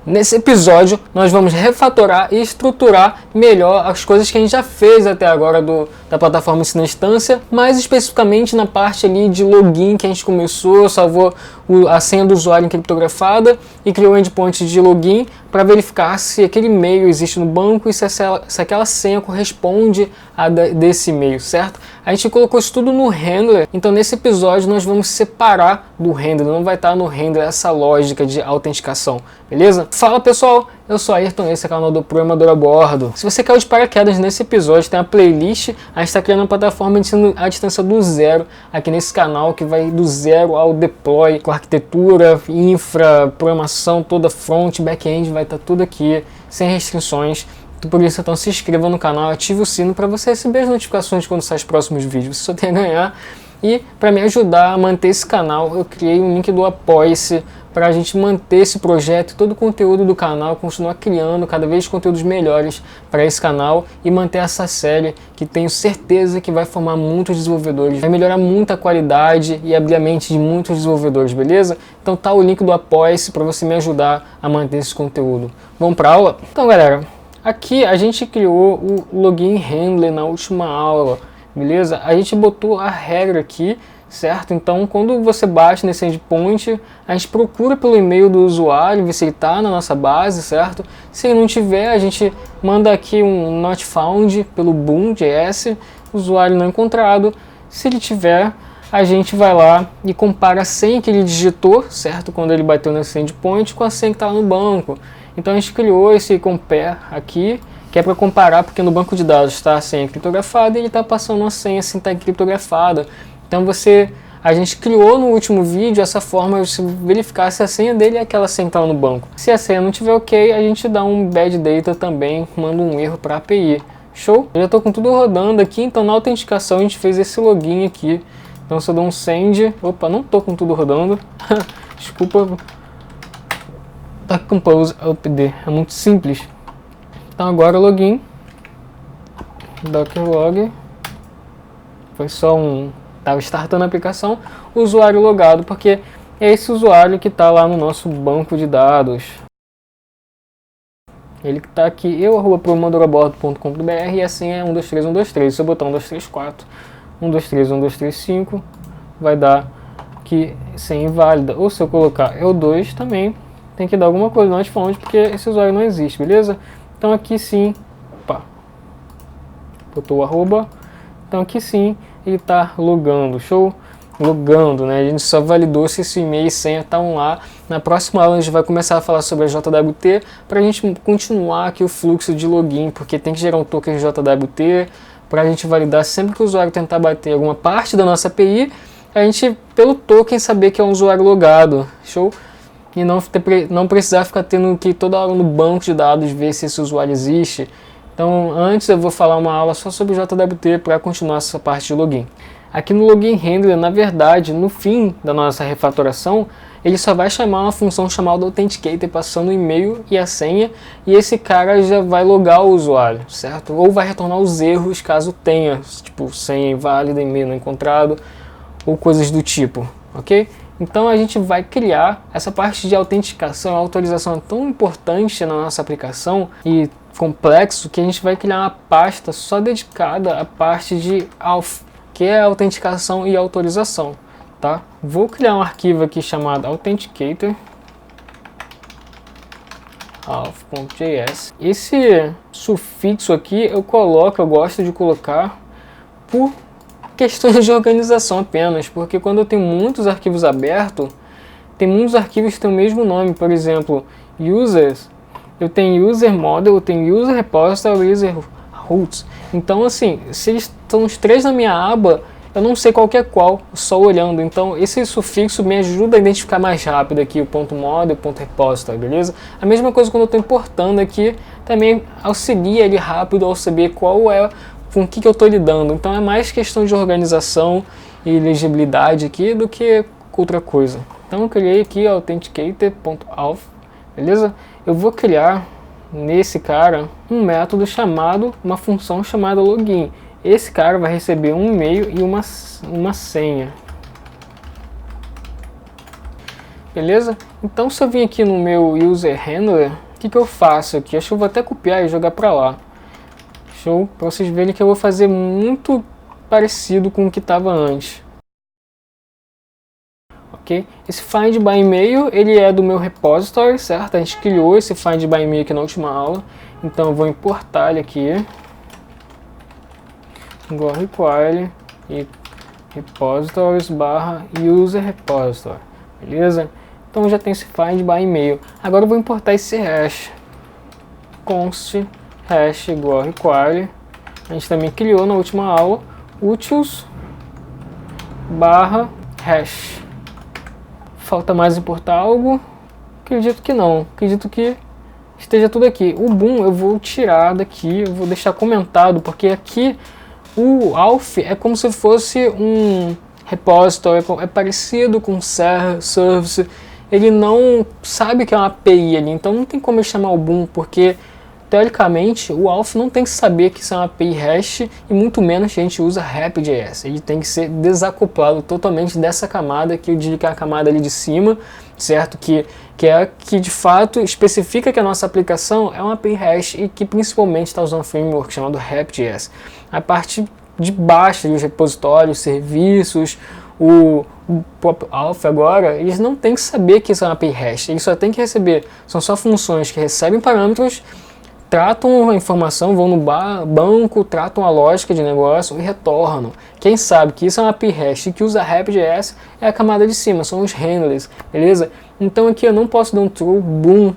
Nesse episódio, nós vamos refatorar e estruturar melhor as coisas que a gente já fez até agora da plataforma Ensina à Distância, mais especificamente na parte ali de login que a gente começou, salvou a senha do usuário encriptografada e criou um endpoint de login para verificar se aquele e-mail existe no banco e se aquela senha corresponde a desse e-mail, certo? A gente colocou isso tudo no handler, então nesse episódio nós vamos separar do handler, não vai estar no handler essa lógica de autenticação, beleza? Fala pessoal, eu sou Ayrton, esse é o canal do Programador a Bordo. Se você caiu de paraquedas nesse episódio, tem uma playlist, a gente está criando uma plataforma de ensino à distância do zero, aqui nesse canal que vai do zero ao deploy, com arquitetura, infra, programação toda, front, back-end, vai estar tudo aqui, sem restrições. Por isso, então se inscreva no canal, ative o sino para você receber as notificações quando saem os próximos vídeos, você só tem a ganhar. E para me ajudar a manter esse canal, eu criei um link do Apoia-se para a gente manter esse projeto e todo o conteúdo do canal, continuar criando cada vez conteúdos melhores para esse canal e manter essa série que tenho certeza que vai formar muitos desenvolvedores, vai melhorar muito a qualidade e abrir a mente de muitos desenvolvedores, beleza? Então tá o link do Apoia-se para você me ajudar a manter esse conteúdo. Vamos para a aula? Então galera, aqui a gente criou o login handler na última aula, beleza? A gente botou a regra aqui, certo? Então, quando você bate nesse endpoint, a gente procura pelo e-mail do usuário, ver se ele está na nossa base, certo? Se ele não tiver, a gente manda aqui um not found pelo boom.js, usuário não encontrado. Se ele tiver, a gente vai lá e compara a senha que ele digitou, certo? Quando ele bateu nesse endpoint com a senha que está no banco. Então, a gente criou esse compare aqui, que é para comparar, porque no banco de dados está a senha criptografada e ele está passando uma senha assim, está criptografada. Então a gente criou no último vídeo essa forma de verificar se a senha dele é aquela senha que está no banco. Se a senha não tiver ok, a gente dá um bad data também, manda um erro para a API. Show? Eu já estou com tudo rodando aqui, então na autenticação a gente fez esse login aqui. Então se eu dou um send, opa, não estou com tudo rodando, desculpa, tá compose upd, é muito simples. Então agora o login, docker log, foi só estava startando a aplicação, usuário logado, porque é esse usuário que está lá no nosso banco de dados. Ele que está aqui, eu@programadorabordo.com.br e a senha é 123123. Se eu botar 1234, 123, 1235, vai dar que senha inválida. Ou se eu colocar eu2 também, tem que dar alguma coisa not found, porque esse usuário não existe, beleza? Então aqui sim, opa, botou o arroba, então aqui sim, ele está logando, show? Logando, né? A gente só validou se esse e-mail e senha estão lá. Na próxima aula a gente vai começar a falar sobre a JWT para a gente continuar aqui o fluxo de login, porque tem que gerar um token JWT para a gente validar sempre que o usuário tentar bater alguma parte da nossa API, a gente, pelo token, saber que é um usuário logado, show? E não precisar ficar tendo que toda hora no banco de dados ver se esse usuário existe. Então, antes eu vou falar uma aula só sobre JWT para continuar essa parte de login. Aqui no login handler, na verdade, no fim da nossa refatoração, ele só vai chamar uma função chamada authenticator, passando o e-mail e a senha, e esse cara já vai logar o usuário, certo? Ou vai retornar os erros caso tenha, tipo senha inválida, e-mail não encontrado, ou coisas do tipo, ok? Então a gente vai criar essa parte de autenticação, a autorização é tão importante na nossa aplicação e complexo que a gente vai criar uma pasta só dedicada à parte de auth, que é a autenticação e autorização, tá? Vou criar um arquivo aqui chamado authenticator auth.js. Esse sufixo aqui eu gosto de colocar por questões de organização apenas, porque quando eu tenho muitos arquivos abertos, tem muitos arquivos que têm o mesmo nome, por exemplo, users, eu tenho user model, eu tenho user repository, user routes. Então assim, se eles estão os três na minha aba, eu não sei qual que é qual, só olhando. Então esse sufixo me ajuda a identificar mais rápido aqui o ponto .model, ponto .repository, beleza? A mesma coisa quando eu estou importando aqui, também auxilia ele rápido ao saber qual é, com o que eu estou lidando. Então é mais questão de organização e legibilidade aqui do que outra coisa. Então eu criei aqui authenticator.auth, beleza? Eu vou criar nesse cara um método chamado, uma função chamada login. Esse cara vai receber um e-mail e uma senha. beleza? Então se eu vim aqui no meu user handler, o que eu faço aqui? Acho que eu vou até copiar e jogar para lá. Show? Para vocês verem que eu vou fazer muito parecido com o que estava antes. Ok? Esse find by e-mail, ele é do meu repository, certo? A gente criou esse find by e-mail aqui na última aula. Então eu vou importar ele aqui. Igual require e repositories barra user repository, beleza? Então já tem esse find by e-mail. Agora eu vou importar esse hash, const hash igual require. A gente também criou na última aula utils barra hash. Falta mais importar algo? Acredito que não. Acredito que esteja tudo aqui. O boom eu vou tirar daqui, eu vou deixar comentado, porque aqui o auth é como se fosse um repository, é parecido com service, ele não sabe que é uma API ali, então não tem como ele chamar o boom, porque teoricamente o auth não tem que saber que isso é uma API REST e muito menos que a gente usa RapidJS, ele tem que ser desacoplado totalmente dessa camada que eu diria que é a camada ali de cima, certo? Que é que de fato especifica que a nossa aplicação é uma API REST e que principalmente está usando um framework chamado RapidJS. A parte de baixo, os repositórios, serviços, o próprio auth agora, eles não têm que saber que isso é uma API REST, eles só têm que receber, são só funções que recebem parâmetros, tratam a informação, vão no banco, tratam a lógica de negócio e retornam. Quem sabe que isso é uma API REST e que usa RapidJS é a camada de cima, são os handlers, beleza? Então aqui eu não posso dar um true boom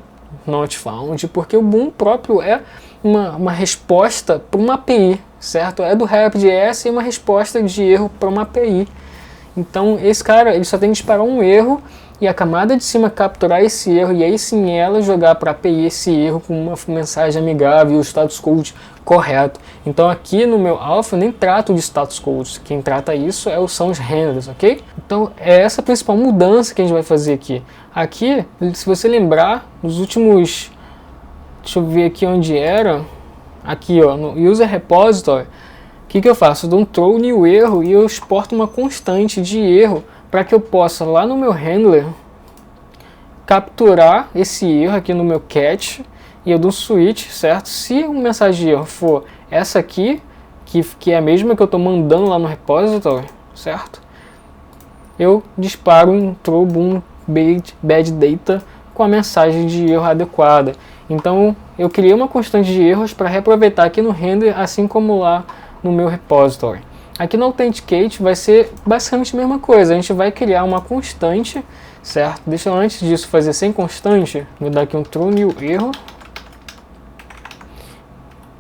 not found, porque o boom próprio é uma resposta para uma API, certo? É do RapidJS e uma resposta de erro para uma API. Então esse cara ele só tem que disparar um erro e a camada de cima capturar esse erro e aí sim ela jogar para a API esse erro com uma mensagem amigável e o status code correto. Então aqui no meu auth eu nem trato de status code, quem trata isso são os handlers, ok? Então é essa a principal mudança que a gente vai fazer aqui. Aqui, se você lembrar, nos últimos, deixa eu ver aqui onde era, aqui ó, no user repository, o que eu faço? Eu dou um throw new erro e eu exporto uma constante de erro para que eu possa lá no meu handler capturar esse erro aqui no meu catch e eu dou um switch, certo? Se uma mensagem de erro for essa aqui, que é a mesma que eu estou mandando lá no repository, certo? Eu disparo um throw boom bad data com a mensagem de erro adequada. Então eu criei uma constante de erros para reaproveitar aqui no render, assim como lá no meu repository. Aqui no Authenticate vai ser basicamente a mesma coisa, a gente vai criar uma constante, certo? Deixa eu antes disso fazer sem constante, vou dar aqui um true new erro.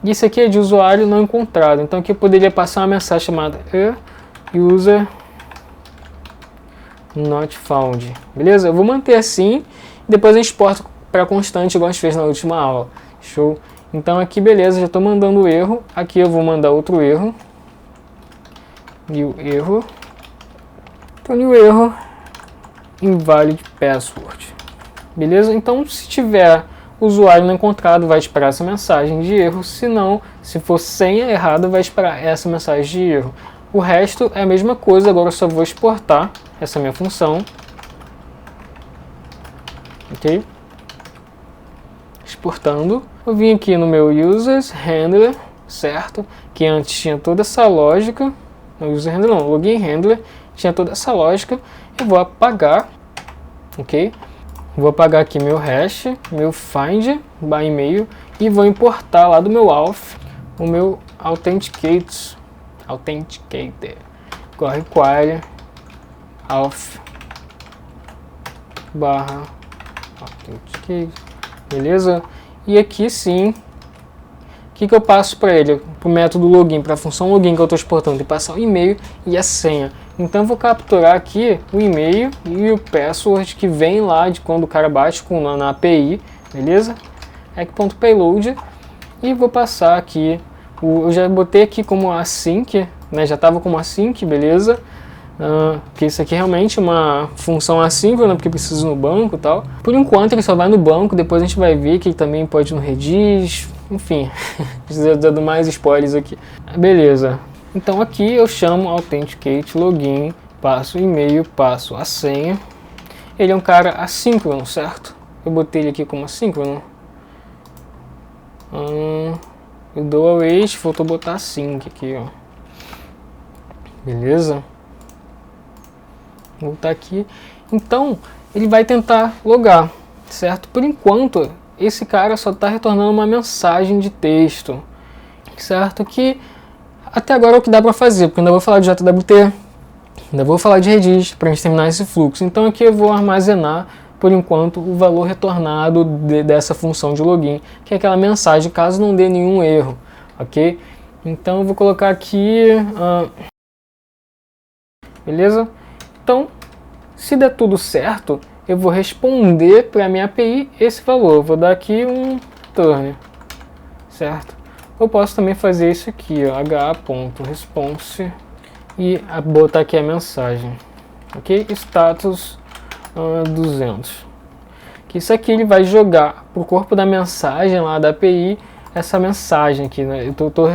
Isso aqui é de usuário não encontrado, então aqui eu poderia passar uma mensagem chamada user not found, beleza? Eu vou manter assim, depois a gente exporta para constante igual a gente fez na última aula, show? Então aqui beleza, já estou mandando o erro, aqui eu vou mandar outro erro, new erro, então new erro, invalid password, beleza? Então se tiver usuário não encontrado, vai esperar essa mensagem de erro, se não, se for senha errada, vai esperar essa mensagem de erro. O resto é a mesma coisa, agora eu só vou exportar essa minha função, ok? Exportando, eu vim aqui no meu users handler, certo? Que antes tinha toda essa lógica, no user handler não, login handler, tinha toda essa lógica, eu vou apagar, ok? Vou apagar aqui meu hash, meu find by e-mail e vou importar lá do meu auth o meu authenticator igual require auth barra authenticate, beleza? E aqui sim, o que eu passo para ele? Para o método login, para a função login que eu estou exportando, e passar o e-mail e a senha. Então eu vou capturar aqui o e-mail e o password que vem lá de quando o cara bate na API, beleza? Egg.payload e vou passar aqui, eu já botei aqui como async, né? Já estava como async, beleza? Que isso aqui é realmente uma função assíncrona, porque precisa no banco e tal. Por enquanto ele só vai no banco, depois a gente vai ver que ele também pode ir no Redis, enfim, precisa dar mais spoilers aqui. Beleza. Então aqui eu chamo authenticate login, passo o e-mail, passo a senha. ele é um cara assíncrono, certo? Eu botei ele aqui como assíncrono. Eu dou await, faltou botar async aqui, ó. Beleza? Vou voltar aqui. Então, ele vai tentar logar, certo? Por enquanto, esse cara só está retornando uma mensagem de texto, certo? Que até agora é o que dá para fazer, porque ainda vou falar de JWT, ainda vou falar de Redis para a gente terminar esse fluxo. Então aqui eu vou armazenar, por enquanto, o valor retornado dessa função de login, que é aquela mensagem, caso não dê nenhum erro, ok? Então eu vou colocar aqui, beleza? Então, se der tudo certo, eu vou responder para a minha API esse valor. Vou dar aqui um return, certo? Eu posso também fazer isso aqui, ó, h.response e botar aqui a mensagem, ok? Status 200. Que isso aqui ele vai jogar para o corpo da mensagem lá da API essa mensagem aqui, né? Eu estou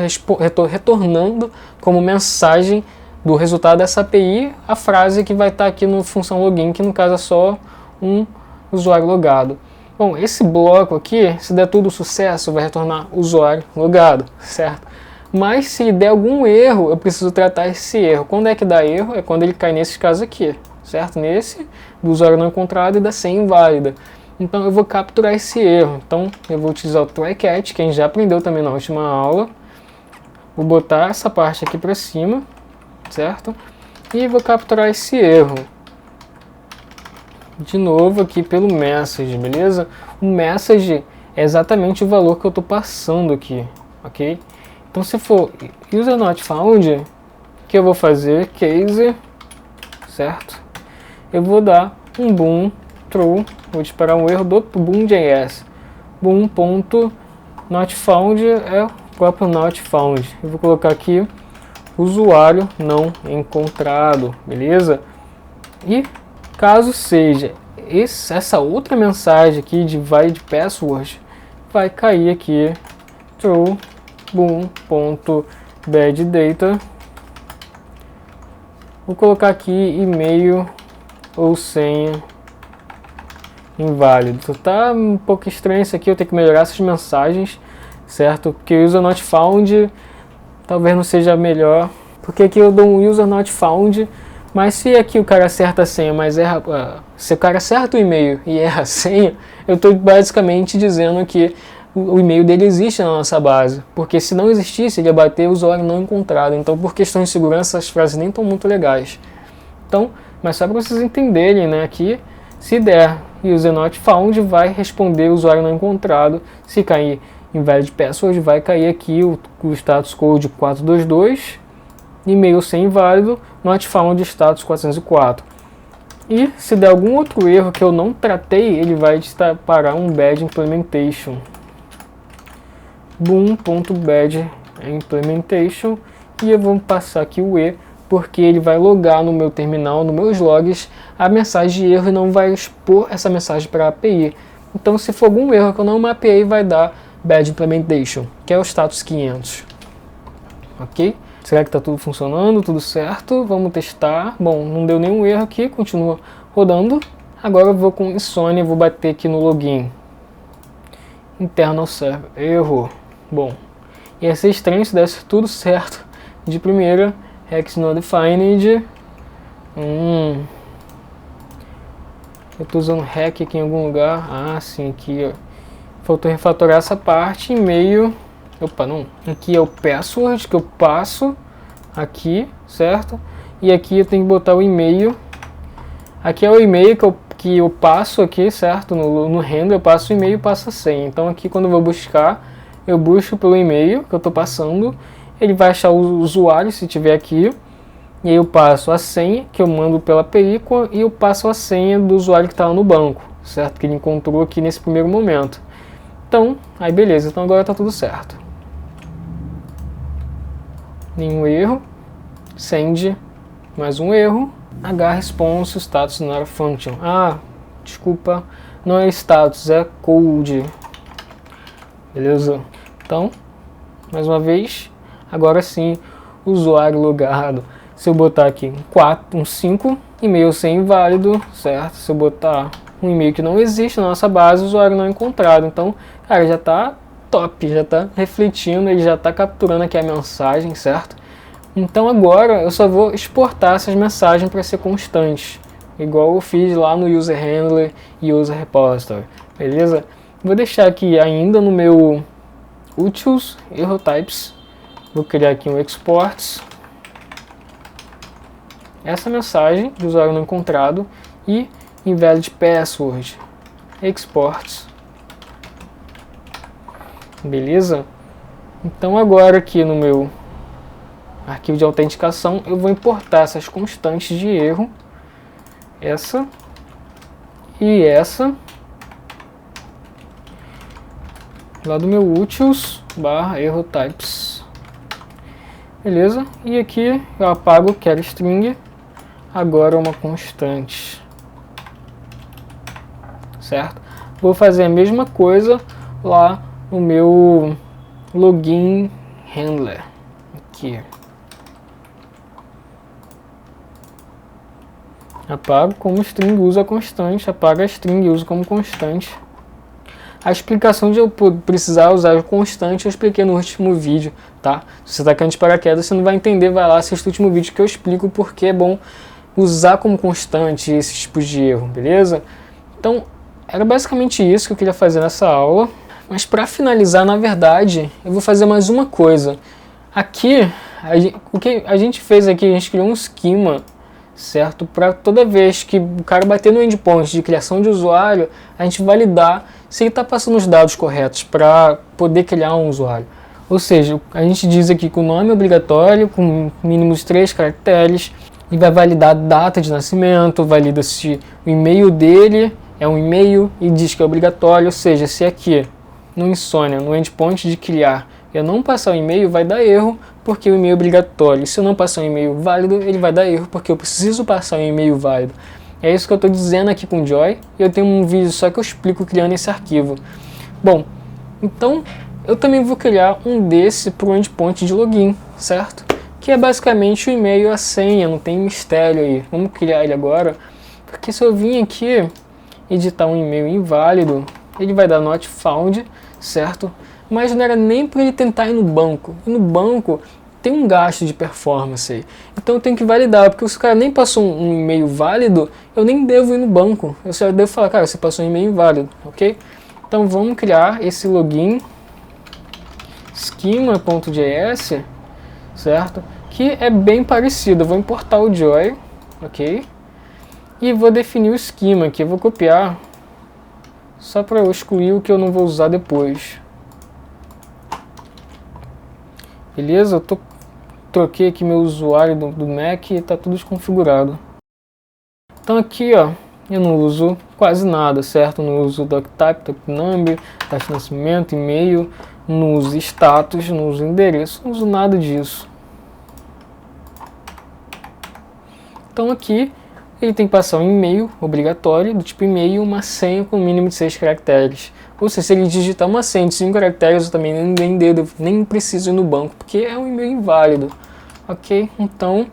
retornando como mensagem do resultado dessa API a frase que vai estar aqui no função login, que no caso é só um usuário logado. Bom, esse bloco aqui, se der tudo sucesso, vai retornar usuário logado, certo? Mas se der algum erro, eu preciso tratar esse erro. Quando é que dá erro? É quando ele cai nesses casos aqui, certo? Nesse, do usuário não encontrado e da senha inválida. Então eu vou capturar esse erro. Então eu vou utilizar o try-catch, que a gente já aprendeu também na última aula. Vou botar essa parte aqui para cima, certo? E vou capturar esse erro. De novo aqui pelo message, beleza? O message é exatamente o valor que eu estou passando aqui, ok? Então se for user not found, o que eu vou fazer? Case, certo? Eu vou dar um boom true, vou disparar um erro do boom.js. Boom.notfound é o próprio not found. Eu vou colocar aqui usuário não encontrado, beleza? E caso seja essa outra mensagem aqui de valid password, vai cair aqui true boom.badData. Vou colocar aqui e-mail ou senha inválido. Tá um pouco estranho isso aqui, eu tenho que melhorar essas mensagens, certo? Porque user not found talvez não seja melhor, porque aqui eu dou um user not found, mas se aqui o cara acerta a senha, mas erra, se o cara acerta o e-mail e erra a senha, eu estou basicamente dizendo que o e-mail dele existe na nossa base, porque se não existisse, ele ia bater usuário não encontrado. Então, por questões de segurança, essas frases nem estão muito legais. Então, mas só para vocês entenderem, né, aqui, se der user not found, vai responder usuário não encontrado. Se cair invalid password, vai cair aqui o status code 422, e-mail sem inválido, not found status 404. E se der algum outro erro que eu não tratei, ele vai disparar um bad implementation. Boom.bad implementation, e eu vou passar aqui o E, porque ele vai logar no meu terminal, nos meus logs, a mensagem de erro e não vai expor essa mensagem para a API. Então, se for algum erro que eu não mapeei, vai dar bad implementation, que é o status 500. Ok? Será que está tudo funcionando? Tudo certo? Vamos testar. Bom, não deu nenhum erro aqui, continua rodando. Agora eu vou com Insomnia, vou bater aqui no login. Internal server, erro. Bom, ia ser estranho se desse tudo certo de primeira. Hex not defined. Eu estou usando hack aqui em algum lugar. Ah, sim, aqui, ó. Faltou refatorar essa parte. E-mail. Opa, não. Aqui é o password que eu passo aqui, certo? E aqui eu tenho que botar o e-mail. Aqui é o e-mail que eu passo aqui, certo? No render eu passo o e-mail e passo a senha. Então aqui quando eu vou buscar, eu busco pelo e-mail que eu estou passando. Ele vai achar o usuário se tiver aqui. E aí eu passo a senha que eu mando pela API e eu passo a senha do usuário que está lá no banco, certo? Que ele encontrou aqui nesse primeiro momento. Então, aí beleza. Então agora está tudo certo. Nenhum erro. Send. Mais um erro. H-response status not function. Ah, desculpa. Não é status, é code. Beleza? Então, mais uma vez. Agora sim, usuário logado. Se eu botar aqui um 5, e-mail sem inválido, certo? Se eu botar um e-mail que não existe na nossa base, o usuário não encontrado. Então, cara, já está top, já está refletindo, ele já está capturando aqui a mensagem, certo? Então agora eu só vou exportar essas mensagens para ser constantes, igual eu fiz lá no User Handler e User Repository, beleza? Vou deixar aqui ainda no meu Utils, Error Types, vou criar aqui um Exports, essa mensagem do usuário não encontrado e invalid password, Exports, beleza? Então agora aqui no meu arquivo de autenticação eu vou importar essas constantes de erro, essa e essa, lá do meu utils / error types, beleza? E aqui eu apago o quero string, agora uma constante, certo? Vou fazer a mesma coisa lá no meu login handler aqui, apago como string, usa constante, apaga a string, uso como constante. A explicação de eu precisar usar o constante eu expliquei no último vídeo, tá? Se você está caindo de paraquedas, você não vai entender, vai lá, assista o último vídeo que eu explico porque é bom usar como constante esses tipos de erro, beleza? Então, era basicamente isso que eu queria fazer nessa aula. Mas para finalizar, na verdade, eu vou fazer mais uma coisa. Aqui, o que a gente fez aqui, a gente criou um esquema, certo? Para toda vez que o cara bater no endpoint de criação de usuário, a gente validar se ele está passando os dados corretos para poder criar um usuário. Ou seja, a gente diz aqui que o nome é obrigatório, com mínimos 3 caracteres, e vai validar a data de nascimento, valida se o e-mail dele é um e-mail e diz que é obrigatório, ou seja, se aqui no Insomnia, no endpoint de criar, eu não passar o e-mail, vai dar erro, porque o e-mail é obrigatório. E se eu não passar um e-mail válido, ele vai dar erro, porque eu preciso passar um e-mail válido. É isso que eu estou dizendo aqui com o Joy, e eu tenho um vídeo só que eu explico criando esse arquivo. Bom, então eu também vou criar um desse para o endpoint de login, certo? Que é basicamente o e-mail e a senha, não tem mistério aí. Vamos criar ele agora, porque se eu vim aqui editar um e-mail inválido, ele vai dar not found, certo? Mas não era nem para ele tentar ir no banco. E no banco tem um gasto de performance aí. Então eu tenho que validar, porque se o cara nem passou um e-mail válido, eu nem devo ir no banco. Eu só devo falar, cara, você passou um e-mail inválido, ok? Então vamos criar esse login schema.js, certo? Que é bem parecido. Eu vou importar o Joy, ok? E vou definir o esquema aqui. Eu vou copiar só para eu excluir o que eu não vou usar depois. Beleza? Eu troquei aqui meu usuário do Mac e está tudo desconfigurado. Então aqui, ó, eu não uso quase nada, certo? Eu não uso doctype, docnumber, taxa de nascimento, e-mail, não uso status, não uso endereço, não uso nada disso. Então aqui ele tem que passar um e-mail obrigatório, do tipo e-mail, uma senha com mínimo de 6 caracteres. Ou seja, se ele digitar uma senha de 5 caracteres, eu também nem preciso ir no banco, porque é um e-mail inválido. Ok? Então,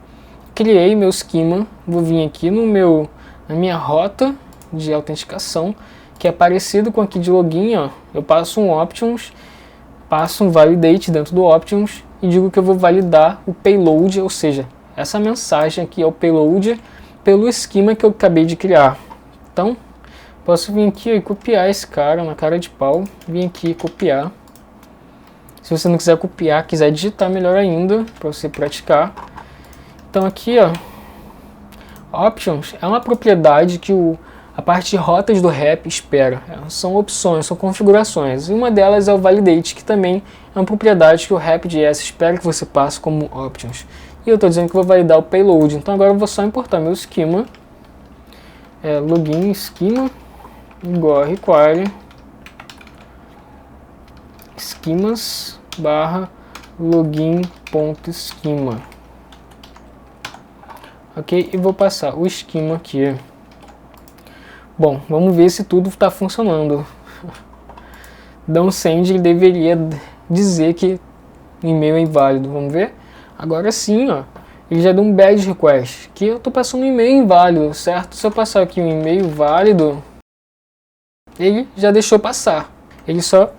criei meu esquema, vou vir aqui na minha rota de autenticação, que é parecido com aqui de login, ó. Eu passo um options, passo um validate dentro do options e digo que eu vou validar o payload, ou seja, essa mensagem aqui é o payload pelo esquema que eu acabei de criar. Então, posso vir aqui e copiar esse cara na cara de pau, vir aqui e copiar. Se você não quiser copiar, quiser digitar, melhor ainda, para você praticar. Então aqui, ó, options é uma propriedade que a parte de rotas do REP espera. São opções, são configurações. E uma delas é o validate, que também é uma propriedade que o REP.js espera que você passe como options. E eu estou dizendo que vou validar o payload. Então agora eu vou só importar meu esquema. Login esquema igual a require schemas / login.schema. Ok? E vou passar o esquema aqui. Bom, vamos ver se tudo está funcionando. Downsend deveria dizer que o e-mail é inválido. Vamos ver? Agora sim, ó. ele já deu um bad request, que eu estou passando um e-mail inválido, certo? Se eu passar aqui um e-mail válido, ele já deixou passar. Ele só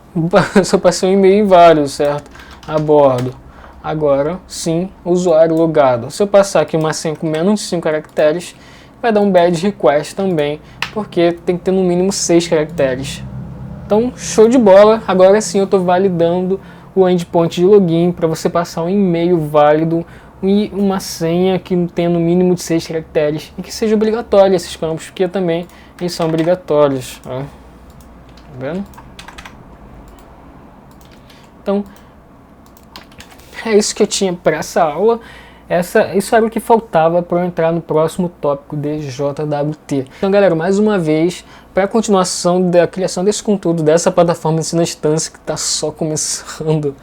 passou um e-mail inválido, certo? A bordo. Agora sim, usuário logado. Se eu passar aqui uma senha com menos de 5 caracteres, vai dar um bad request também, porque tem que ter no mínimo 6 caracteres. Então, show de bola. Agora sim eu estou validando o endpoint de login para você passar um e-mail válido e uma senha que tenha no mínimo de 6 caracteres e que seja obrigatório esses campos, porque também eles são obrigatórios. Ó. Tá vendo? Então, é isso que eu tinha para essa aula. Isso era o que faltava para eu entrar no próximo tópico de JWT. Então, galera, mais uma vez, para a continuação da criação desse conteúdo, dessa plataforma de ensino à distância que está só começando,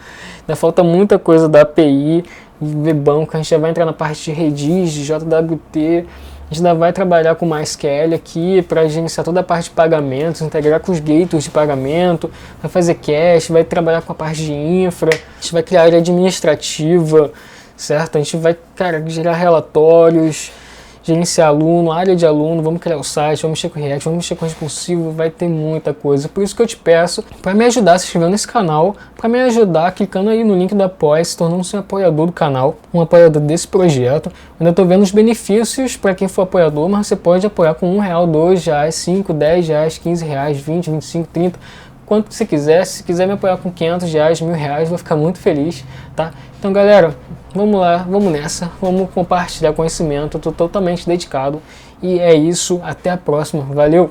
ainda falta muita coisa da API, de banco, a gente já vai entrar na parte de Redis, de JWT, a gente ainda vai trabalhar com MySQL aqui para gerenciar toda a parte de pagamentos, integrar com os gateways de pagamento, vai fazer cache, vai trabalhar com a parte de infra, a gente vai criar área administrativa, certo? A gente vai, cara, gerar relatórios, gerenciar aluno, área de aluno, vamos criar o site, vamos mexer com o React, vamos mexer com o responsivo, vai ter muita coisa. Por isso que eu te peço para me ajudar se inscrevendo nesse canal, para me ajudar clicando aí no link do Apoia, se tornando-se um apoiador do canal, um apoiador desse projeto. Eu ainda estou vendo os benefícios para quem for apoiador, mas você pode apoiar com R$1, R$2, 5, R$10, R$15, 20, 25, 30, quanto que você quiser. Se quiser me apoiar com R$500, R$1.000, vou ficar muito feliz, tá? Então, galera, vamos lá, vamos nessa, vamos compartilhar conhecimento, eu estou totalmente dedicado e é isso, até a próxima, valeu!